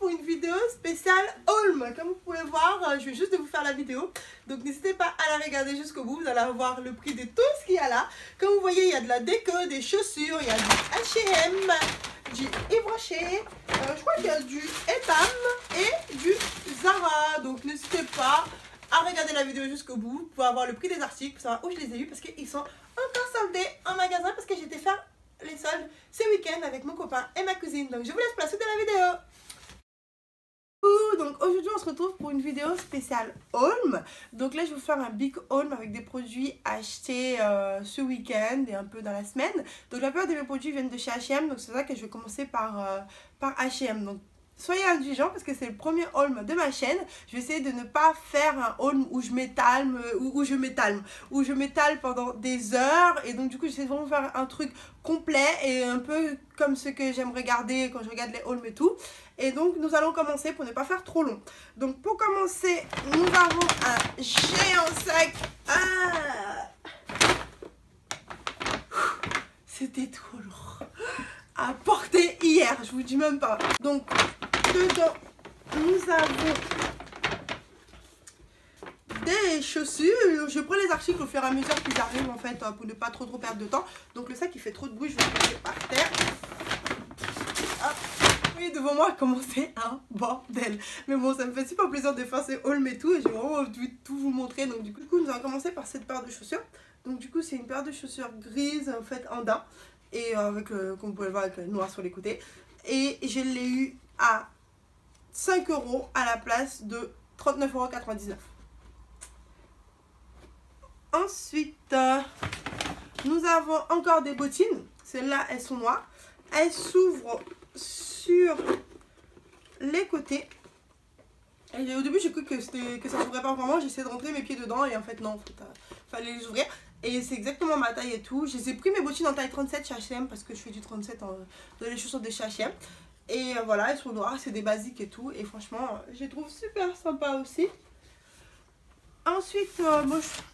pour une vidéo spéciale Haul. Comme vous pouvez voir, je vais juste de vous faire la vidéo. Donc n'hésitez pas à la regarder jusqu'au bout. Vous allez avoir le prix de tout ce qu'il y a là. Comme vous voyez, il y a de la déco, des chaussures, il y a du H&M, du Yves Rocher. Je crois qu'il y a du Etam et du Zara. Donc n'hésitez pas à regarder la vidéo jusqu'au bout pour avoir le prix des articles, pour savoir où je les ai eus, parce qu'ils sont encore soldés en magasin, parce que j'étais faire les soldes ce week-end avec mon copain et ma cousine. Donc je vous laisse pour la suite de la vidéo. Donc aujourd'hui on se retrouve pour une vidéo spéciale haul. Donc là je vais vous faire un big haul avec des produits achetés ce week-end et un peu dans la semaine. Donc la plupart de mes produits viennent de chez H&M, donc c'est ça que je vais commencer par H&M. Donc soyez indulgents parce que c'est le premier haul de ma chaîne. Je vais essayer de ne pas faire un haul où je m'étale pendant des heures. Et donc du coup j'essaie de vraiment faire un truc complet et un peu comme ce que j'aime regarder quand je regarde les hauls et tout. Et donc nous allons commencer pour ne pas faire trop long. Donc pour commencer, nous avons un géant sac. C'était trop lourd à porter hier, je vous dis même pas. Donc dedans nous avons des chaussures. Je prends les articles au fur et à mesure qu'ils arrivent en fait pour ne pas trop perdre de temps. Donc le sac il fait trop de bruit, je vais le poser par terre. Hop. Oui, devant moi commencer un bordel. Mais bon, ça me fait super plaisir de faire ces hauls et tout. Et j'ai vraiment envie de tout vous montrer. Donc du coup nous allons commencer par cette paire de chaussures. Donc du coup c'est une paire de chaussures grises en fait en daim. Et avec, comme vous pouvez le voir, avec le noir sur les côtés. Et je l'ai eu à 5 € à la place de 39,99 €. Ensuite, nous avons encore des bottines. Celles-là, elles sont noires. Elles s'ouvrent sur les côtés. Et au début, j'ai cru que ça s'ouvrait pas vraiment. J'essayais de rentrer mes pieds dedans et en fait, non, fallait les ouvrir. Et c'est exactement ma taille et tout. J'ai pris mes bottines en taille 37 chez H&M parce que je fais du 37 dans les chaussures de chez H&M. Et voilà, elles sont noires, c'est des basiques et tout. Et franchement, je les trouve super sympa aussi. Ensuite,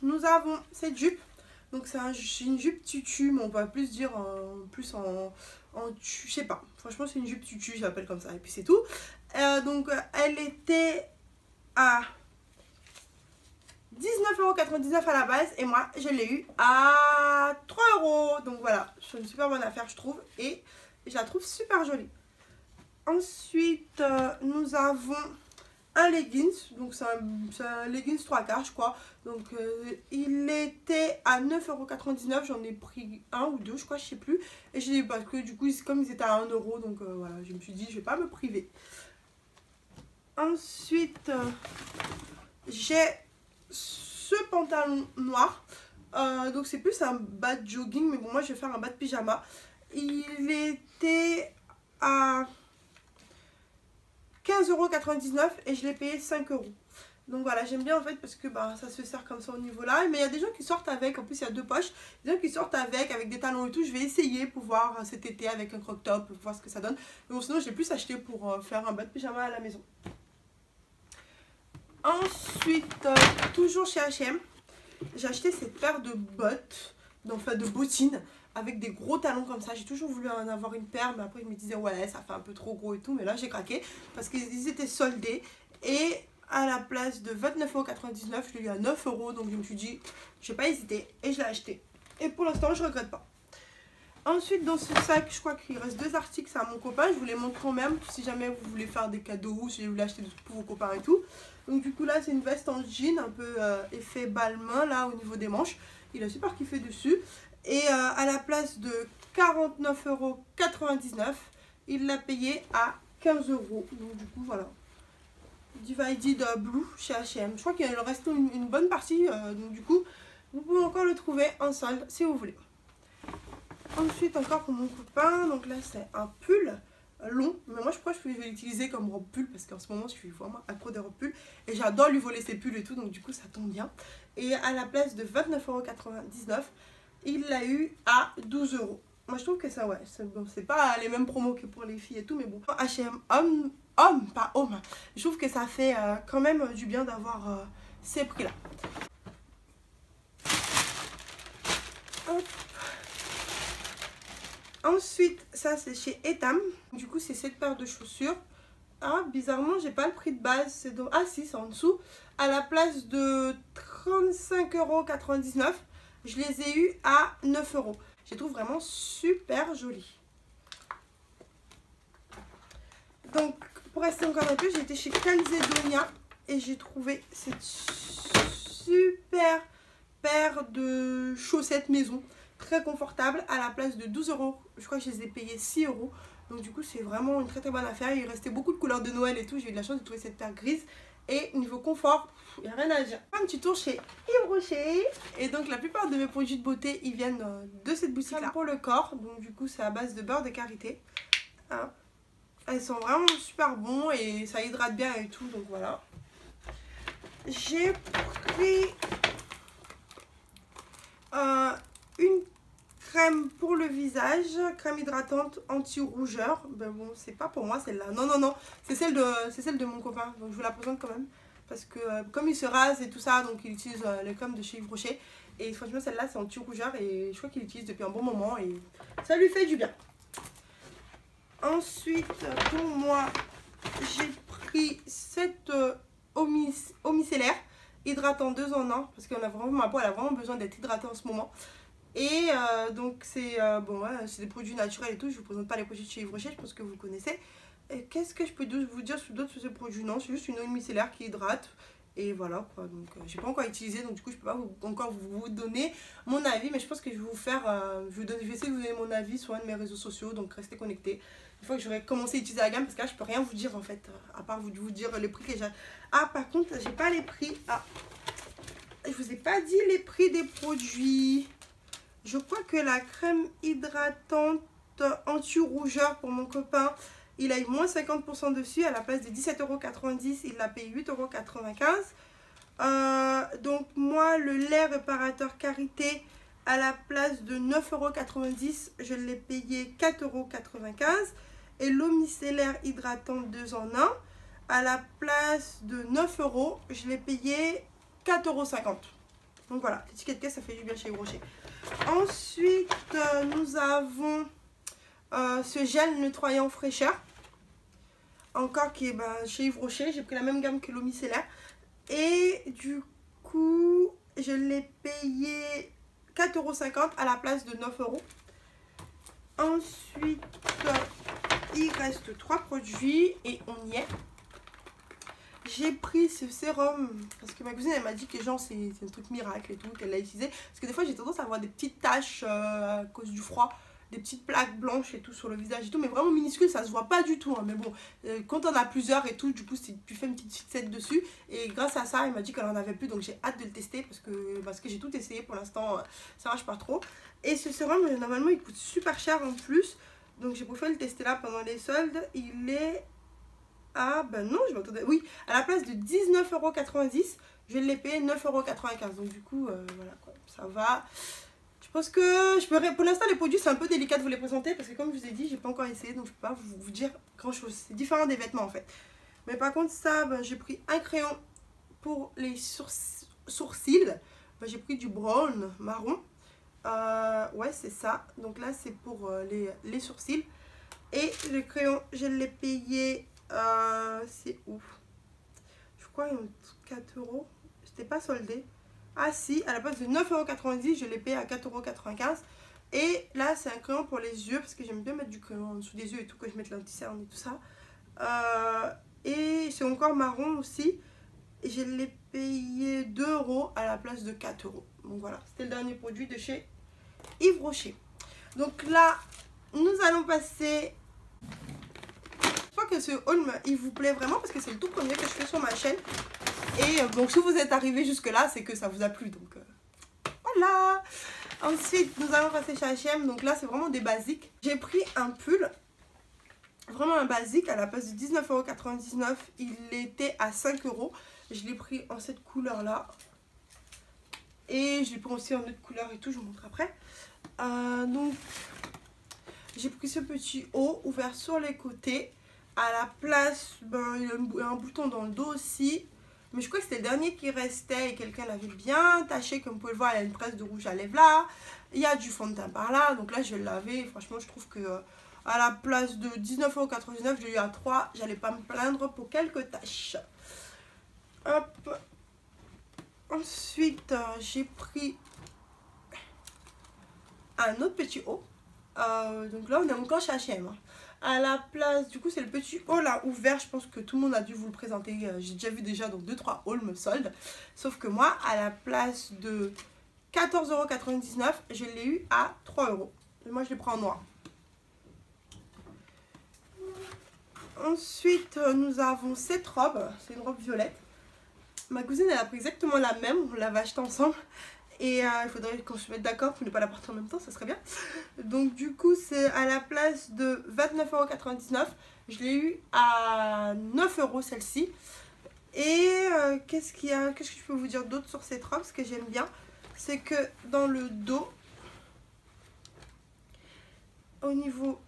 nous avons cette jupe. Donc c'est une jupe tutu, mais on va plus dire je sais pas. Franchement, c'est une jupe tutu, je l'appelle comme ça. Et puis c'est tout. Donc elle était à 19,99 € à la base et moi je l'ai eu à 3 €. Donc voilà, c'est une super bonne affaire je trouve et je la trouve super jolie. Ensuite nous avons un leggings, donc c'est un leggings 3/4 je crois. Donc il était à 9,99 €, j'en ai pris un ou deux je crois, je sais plus. Et je l'ai eu parce que du coup comme ils étaient à 1 €, donc voilà, je me suis dit je vais pas me priver. Ensuite j'ai ce pantalon noir, donc c'est plus un bas de jogging, mais bon moi je vais faire un bas de pyjama. Il était à 15,99 € et je l'ai payé 5 €. Donc voilà, j'aime bien en fait parce que ça se sert comme ça au niveau là. Mais il y a des gens qui sortent avec, en plus il y a deux poches, des gens qui sortent avec des talons et tout. Je vais essayer pour voir cet été avec un crop top, pour voir ce que ça donne. Mais bon, sinon je l'ai plus acheté pour faire un bas de pyjama à la maison. Ensuite, toujours chez H&M, j'ai acheté cette paire de bottes, enfin de bottines, avec des gros talons comme ça. J'ai toujours voulu en avoir une paire, mais après je me disais ouais ça fait un peu trop gros et tout. Mais là j'ai craqué parce qu'ils étaient soldés. Et à la place de 29,99 €, je l'ai eu à 9 €. Donc je me suis dit, je vais pas hésiter et je l'ai acheté. Et pour l'instant je regrette pas. Ensuite dans ce sac, je crois qu'il reste deux articles, c'est à mon copain. Je vous les montre quand même si jamais vous voulez faire des cadeaux ou si vous voulez acheter des trucs pour vos copains et tout. Donc du coup là c'est une veste en jean, un peu effet balle-main là au niveau des manches. Il a super kiffé dessus. Et à la place de 49,99 €, il l'a payé à 15 €. Donc du coup voilà. Divided Blue chez H&M. Je crois qu'il reste une bonne partie. Donc du coup vous pouvez encore le trouver en solde si vous voulez. Ensuite encore pour mon copain. Donc là c'est un pull long, mais moi je crois que je vais l'utiliser comme robe pull parce qu'en ce moment je suis vraiment accro des robes pull et j'adore lui voler ses pulls et tout, donc du coup ça tombe bien. Et à la place de 29,99 €, il l'a eu à 12 €. Moi je trouve que ça, ouais, c'est pas les mêmes promos que pour les filles et tout, mais bon. H&M homme, pas homme, je trouve que ça fait quand même du bien d'avoir ces prix là. Hop. Ensuite, ça c'est chez Etam. Du coup, c'est cette paire de chaussures. Ah, bizarrement, j'ai pas le prix de base. Ah si, c'est en dessous. À la place de 35,99 €, je les ai eus à 9 €. Je les trouve vraiment super jolis. Donc, pour rester encore un peu, j'ai été chez Calzedonia et j'ai trouvé cette super paire de chaussettes maison. Très confortable à la place de 12 €. Je crois que je les ai payées 6 €. Donc du coup, c'est vraiment une très très bonne affaire. Il restait beaucoup de couleurs de Noël et tout. J'ai eu de la chance de trouver cette paire grise. Et niveau confort, il n'y a rien à dire. Un petit tour chez Yves Rocher. Et donc la plupart de mes produits de beauté, ils viennent de cette boutique-là. Pour le corps, donc du coup, c'est à base de beurre de karité. Hein. Elles sont vraiment super bons et ça hydrate bien et tout. Donc voilà. J'ai pris une crème pour le visage, crème hydratante anti-rougeur. Ben bon, c'est pas pour moi celle-là. Non, non, non. C'est celle de mon copain. Donc je vous la présente quand même. Parce que comme il se rase et tout ça, donc il utilise les crèmes de chez Yves Rocher. Et franchement, celle-là, c'est anti-rougeur. Et je crois qu'il l'utilise depuis un bon moment. Et ça lui fait du bien. Ensuite, pour moi, j'ai pris cette eau micellaire hydratant 2 en 1. Parce que ma peau, elle a vraiment besoin d'être hydratée en ce moment. Et donc c'est bon, ouais, c'est des produits naturels et tout. Je vous présente pas les produits de chez Yves Rocher, je pense que vous connaissez. Et qu'est-ce que je peux vous dire d'autre sur ces produits? Non, c'est juste une eau micellaire qui hydrate. Et voilà quoi, donc j'ai pas encore utilisé, donc du coup je peux pas encore vous donner mon avis, mais je pense que je vais vous faire, je vais essayer de vous donner mon avis sur un de mes réseaux sociaux, donc restez connectés. Une fois que j'aurai commencé à utiliser la gamme, parce que là je peux rien vous dire en fait, à part vous dire les prix que j'ai. Ah par contre, j'ai pas les prix, ah, je vous ai pas dit les prix des produits. Je crois que la crème hydratante anti-rougeur pour mon copain, il a eu moins 50% dessus. À la place de 17,90 €, il l'a payé 8,95 €. Donc moi, le lait réparateur karité, à la place de 9,90 €, je l'ai payé 4,95 €. Et l'eau micellaire hydratante 2 en 1, à la place de 9 €, je l'ai payé 4,50 €. Donc voilà, l'étiquette caisse, ça fait du bien chez Yves Rocher. Ensuite, nous avons ce gel nettoyant fraîcheur. Encore qui est chez Yves Rocher. J'ai pris la même gamme que l'eau micellaire. Et du coup, je l'ai payé 4,50 € à la place de 9 €. Ensuite, il reste 3 produits et on y est. J'ai pris ce sérum parce que ma cousine elle m'a dit que genre c'est un truc miracle et tout, qu'elle l'a utilisé. Parce que des fois j'ai tendance à avoir des petites taches à cause du froid, des petites plaques blanches et tout sur le visage et tout, mais vraiment minuscules, ça se voit pas du tout. Hein. Mais bon, quand on a plusieurs et tout, du coup tu fais une petite fixette dessus. Et grâce à ça, elle m'a dit qu'elle en avait plus, donc j'ai hâte de le tester parce que j'ai tout essayé pour l'instant, ça marche pas trop. Et ce sérum normalement il coûte super cher en plus, donc j'ai préféré le tester là pendant les soldes. Il est... Ah ben non, je m'attendais. Oui, à la place de 19,90 €, je l'ai payé 9,95 €. Donc du coup, voilà quoi, ça va. Je pense que je peux. Pour l'instant, les produits, c'est un peu délicat de vous les présenter parce que comme je vous ai dit, j'ai pas encore essayé, donc je peux pas vous dire grand chose. C'est différent des vêtements en fait. Mais par contre, ça, j'ai pris un crayon pour les sourcils. J'ai pris du brown marron. Ouais, c'est ça. Donc là, c'est pour les sourcils. Et le crayon, je l'ai payé. C'est ouf. Je crois 4 €. C'était pas soldé. Ah si, à la place de 9,90 €, je l'ai payé à 4,95 €. Et là, c'est un crayon pour les yeux parce que j'aime bien mettre du crayon en dessous des yeux et tout, que je mette l'anti-cerne et tout ça. Et c'est encore marron aussi. Et je l'ai payé 2 € à la place de 4 €. Donc voilà, c'était le dernier produit de chez Yves Rocher. Donc là, nous allons passer... J'espère que ce haul il vous plaît vraiment parce que c'est le tout premier que je fais sur ma chaîne. Et donc si vous êtes arrivé jusque là, c'est que ça vous a plu. Donc voilà. Ensuite, nous allons passer chez H&M. Donc là, c'est vraiment des basiques. J'ai pris un pull. Vraiment un basique. À la place de 19,99 €, il était à 5 €. Je l'ai pris en cette couleur là. Et je l'ai pris aussi en autre couleur et tout. Je vous montre après. Donc, j'ai pris ce petit haut ouvert sur les côtés. À la place, il y a un bouton dans le dos aussi. Mais je crois que c'était le dernier qui restait et quelqu'un l'avait bien taché. Comme vous pouvez le voir, il y a une presse de rouge à lèvres là. Il y a du fond de teint par là. Donc là, je l'avais. Franchement, je trouve que À la place de 19,99 €, je l'ai eu à 3. J'allais pas me plaindre pour quelques tâches. Hop. Ensuite, j'ai pris un autre petit haut. Donc là, on est encore chez H&M. À la place, du coup, c'est le petit haul là ouvert. Je pense que tout le monde a dû vous le présenter. J'ai déjà vu déjà, donc 2-3 hauls me soldent. Sauf que moi, à la place de 14,99 €, je l'ai eu à 3 €. Et moi, je les prends en noir. Ensuite, nous avons cette robe. C'est une robe violette. Ma cousine, elle a pris exactement la même. On l'avait achetée ensemble. Et il faudrait qu'on se mette d'accord pour ne pas la porter en même temps, ça serait bien. Donc du coup, c'est à la place de 29,99 €. Je l'ai eu à 9 € celle-ci. Et qu'est-ce que je peux vous dire d'autre sur cette robe? Ce que j'aime bien, c'est que dans le dos, au niveau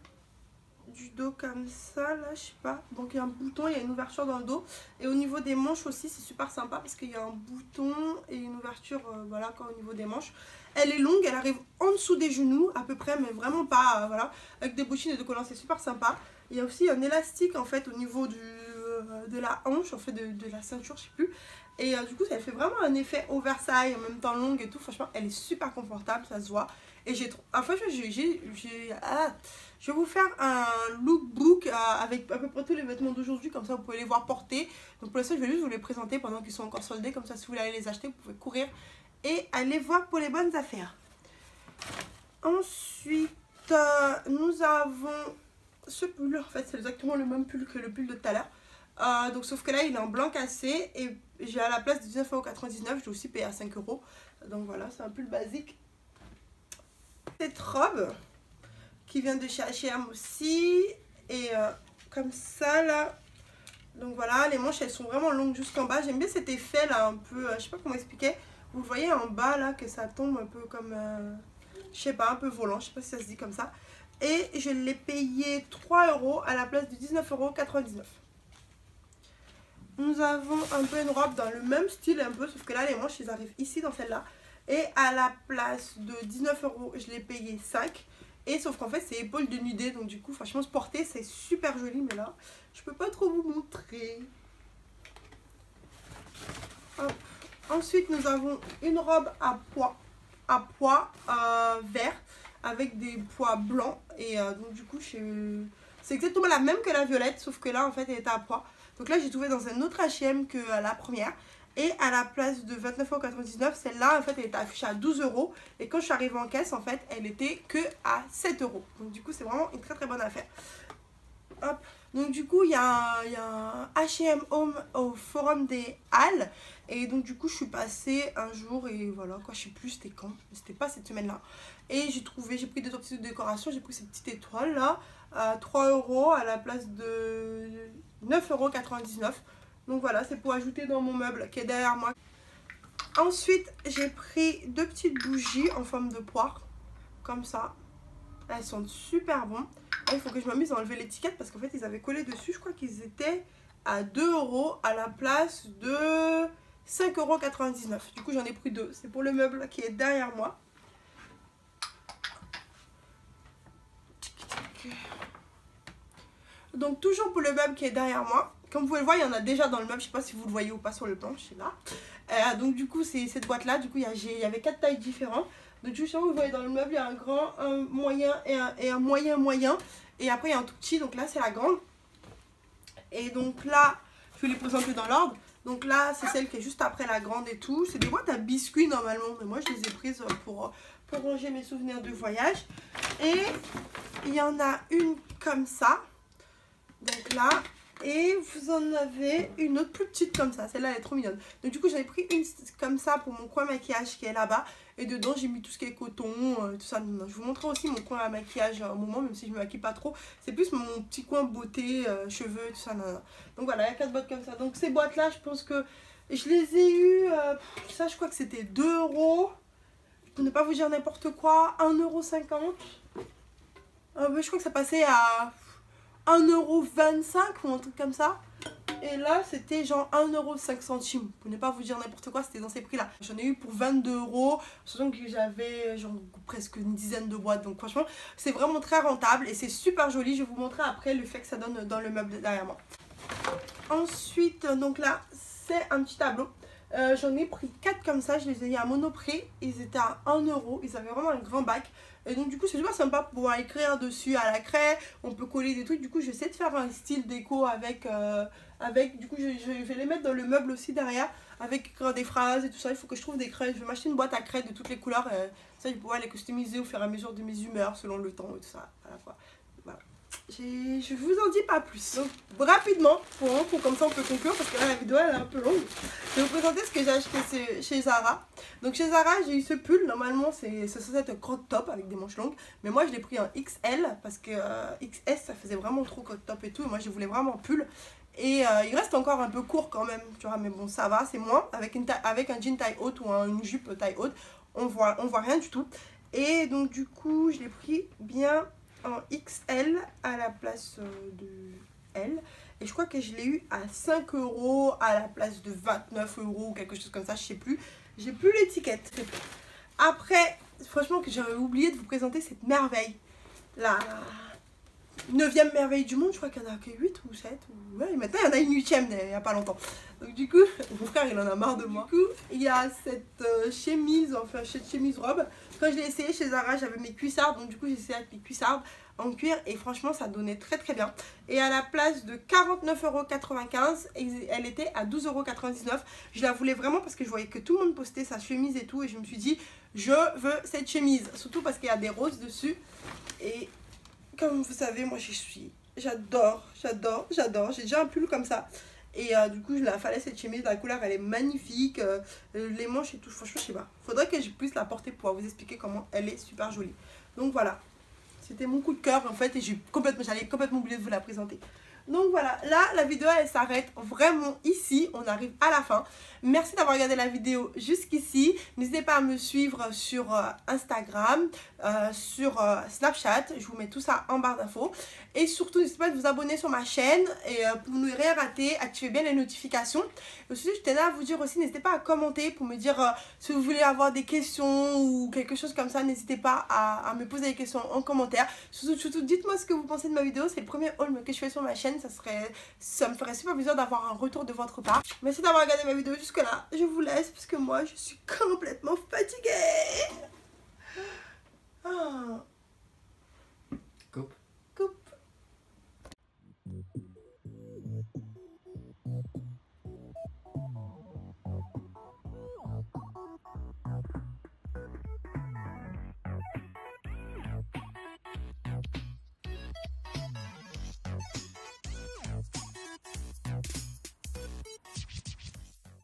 du dos comme ça, là, je sais pas. Donc il y a un bouton, il y a une ouverture dans le dos. Et au niveau des manches aussi, c'est super sympa parce qu'il y a un bouton et une ouverture, voilà, quoi, au niveau des manches. Elle est longue, elle arrive en dessous des genoux à peu près, mais vraiment pas, voilà. Avec des bottines et des collants, c'est super sympa. Il y a aussi un élastique en fait au niveau de la hanche, en fait de la ceinture, je sais plus. Et du coup, ça fait vraiment un effet oversize, en même temps longue et tout. Franchement, elle est super confortable, ça se voit. Et j'ai trop... Enfin, je vais vous faire un lookbook avec à peu près tous les vêtements d'aujourd'hui, comme ça vous pouvez les voir porter. Donc pour l'instant, je vais juste vous les présenter pendant qu'ils sont encore soldés. Comme ça, si vous voulez aller les acheter, vous pouvez courir et aller voir pour les bonnes affaires. Ensuite, nous avons ce pull. En fait, c'est exactement le même pull que le pull de tout à l'heure. Donc sauf que là, il est en blanc cassé et j'ai à la place de 19,99 €, je l'ai aussi payé à 5 €. Donc voilà, c'est un pull basique. Cette robe qui vient de chez H&M aussi, et comme ça là, donc voilà, les manches elles sont vraiment longues jusqu'en bas. J'aime bien cet effet là, un peu, je sais pas comment expliquer, vous voyez en bas là que ça tombe un peu comme, je sais pas, un peu volant, je sais pas si ça se dit comme ça. Et je l'ai payé 3 € à la place de 19,99 €. Nous avons un peu une robe dans le même style un peu, sauf que là les manches elles arrivent ici dans celle-là. Et à la place de 19 €, je l'ai payé 5. Et sauf qu'en fait, c'est épaules dénudées. Donc du coup, franchement, se porter, c'est super joli. Mais là, je peux pas trop vous montrer. Hop. Ensuite, nous avons une robe à pois vert avec des pois blancs. Et donc du coup, c'est exactement la même que la violette. Sauf que là, en fait, elle était à pois. Donc là, j'ai trouvé dans un autre H&M que la première. Et à la place de 29,99 €, celle-là, en fait, elle était affichée à 12 €. Et quand je suis arrivée en caisse, en fait, elle était que à 7 €. Donc, du coup, c'est vraiment une très très bonne affaire. Hop. Donc, du coup, il y a un H&M Home au Forum des Halles. Et donc, du coup, je suis passée un jour et voilà, quoi, je sais plus c'était quand. Mais c'était pas cette semaine-là. Et j'ai pris des petites décorations. J'ai pris ces petites étoiles là, à 3 € à la place de 9,99 €. Donc voilà, c'est pour ajouter dans mon meuble qui est derrière moi. Ensuite, j'ai pris deux petites bougies en forme de poire. Comme ça. Elles sont super bonnes. Il faut que je m'amuse à enlever l'étiquette parce qu'en fait, ils avaient collé dessus. Je crois qu'ils étaient à 2 € à la place de 5,99 €. Du coup, j'en ai pris deux. C'est pour le meuble qui est derrière moi. Donc, toujours pour le meuble qui est derrière moi. Comme vous pouvez le voir, il y en a déjà dans le meuble. Je ne sais pas si vous le voyez ou pas sur le plan. Je sais là. Donc du coup, c'est cette boîte-là. Du coup, il y avait 4 tailles différentes. Donc justement, vous voyez dans le meuble, il y a un grand, un moyen et un moyen. Et après, il y a un tout petit. Donc là, c'est la grande. Et donc là, je vais les présenter dans l'ordre. Donc là, c'est celle qui est juste après la grande et tout. C'est des boîtes à biscuits normalement. Mais moi, je les ai prises pour ranger mes souvenirs de voyage. Et il y en a une comme ça. Donc là... Et vous en avez une autre plus petite comme ça. Celle-là, elle est trop mignonne. Donc du coup, j'avais pris une comme ça pour mon coin maquillage qui est là-bas. Et dedans, j'ai mis tout ce qui est coton, tout ça. Je vous montrerai aussi mon coin à maquillage au moment, même si je me maquille pas trop. C'est plus mon petit coin beauté, cheveux, tout ça. Donc voilà, il y a 4 boîtes comme ça. Donc ces boîtes-là, je pense que je les ai eues, ça je crois que c'était 2 €. Pour ne pas vous dire n'importe quoi, 1,50 €. Je crois que ça passait à 1,25 € ou un truc comme ça. Et là, c'était genre 1,05 €. Pour ne pas vous dire n'importe quoi, c'était dans ces prix-là. J'en ai eu pour 22 €. Sachant que j'avais genre presque une dizaine de boîtes. Donc franchement, c'est vraiment très rentable et c'est super joli. Je vais vous montrer après l'effet que ça donne dans le meuble derrière moi. Ensuite, donc là, c'est un petit tableau. J'en ai pris 4 comme ça, je les ai eu à Monoprix, ils étaient à 1 €, ils avaient vraiment un grand bac. Et donc du coup c'est super sympa pour pouvoir écrire dessus à la craie, on peut coller des trucs. Du coup j'essaie de faire un style déco avec, du coup je vais les mettre dans le meuble aussi derrière, avec écrire des phrases et tout ça. Il faut que je trouve des craies, je vais m'acheter une boîte à craies de toutes les couleurs, ça je vais pouvoir les customiser au fur et à mesure de mes humeurs, selon le temps et tout ça, à la fois. Voilà. Je vous en dis pas plus. Donc rapidement, pour comme ça on peut conclure parce que là la vidéo elle est un peu longue. Je vais vous présenter ce que j'ai acheté chez Zara. Donc chez Zara j'ai eu ce pull, normalement c'est censé être un crop top avec des manches longues. Mais moi je l'ai pris en XL parce que XS ça faisait vraiment trop crop top et tout. Et moi je voulais vraiment pull. Et il reste encore un peu court quand même, tu vois, mais bon ça va, c'est moins. Avec un jean taille haute ou une jupe taille haute, on voit rien du tout. Et donc du coup je l'ai pris bien en XL à la place de L. Et je crois que je l'ai eu à 5 € à la place de 29 € ou quelque chose comme ça, je sais plus. J'ai plus l'étiquette. Après, franchement que j'avais oublié de vous présenter cette merveille. La 9e merveille du monde, je crois qu'il y en a que 8 ou 7. Ou... ouais, maintenant il y en a une 8e il n'y a pas longtemps. Donc du coup, mon frère il en a marre de moi. Du coup, il y a cette chemise, enfin cette chemise robe. Quand je l'ai essayé chez Zara, j'avais mes cuissardes, donc du coup j'ai essayé avec mes cuissardes en cuir et franchement ça donnait très très bien. Et à la place de 49,95 €, elle était à 12,99 €. Je la voulais vraiment parce que je voyais que tout le monde postait sa chemise et tout et je me suis dit je veux cette chemise, surtout parce qu'il y a des roses dessus. Et comme vous savez, moi j'adore, j'ai déjà un pull comme ça. Et du coup, il fallait cette chemise, la couleur elle est magnifique, les manches et tout, franchement je sais pas. Faudrait que je puisse la porter pour vous expliquer comment elle est super jolie. Donc voilà, c'était mon coup de cœur en fait et j'allais complètement oublier de vous la présenter. Donc voilà, là la vidéo elle s'arrête vraiment ici, on arrive à la fin. Merci d'avoir regardé la vidéo jusqu'ici. N'hésitez pas à me suivre sur Instagram, sur Snapchat, je vous mets tout ça en barre d'infos. Et surtout n'hésitez pas à vous abonner sur ma chaîne et pour ne rien rater, activez bien les notifications. Et aussi je tenais à vous dire aussi, n'hésitez pas à commenter pour me dire si vous voulez avoir des questions ou quelque chose comme ça. N'hésitez pas à me poser des questions en commentaire. Surtout dites-moi ce que vous pensez de ma vidéo, c'est le premier haul que je fais sur ma chaîne. Ça me ferait super plaisir d'avoir un retour de votre part. Merci d'avoir regardé ma vidéo jusque là. Je vous laisse parce que moi je suis complètement fatiguée. Ah.